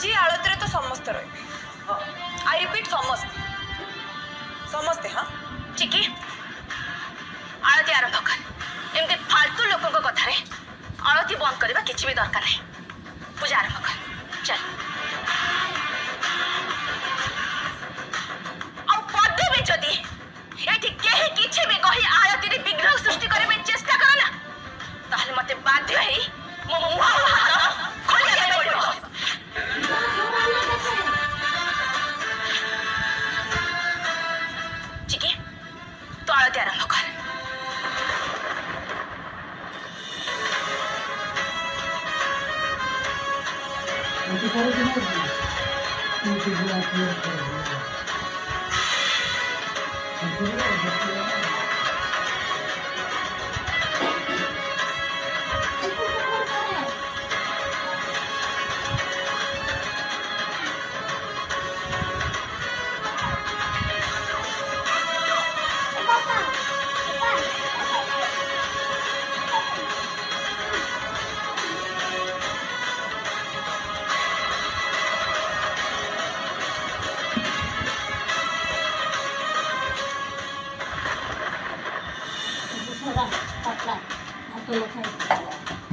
आजी आळतीरे तो समजते रही आई रिपीट समस्ते समस्ते हाँ चिकी आळती आरंभ कर एमती फालतू लोकों कथा रे आळती बंद करबा किछि भी दरकार नहीं पूजा आरंभ कर चल आ पदे भी जदी एठी केही किछि भी कहि आळती रे विग्रह सृष्टि करबे चेष्टा करना ताहले मते बाध्य हेई मो मुहा खोली दे पड़ो चिकी तो आळती आरंभ कर Patla, atau lo kayak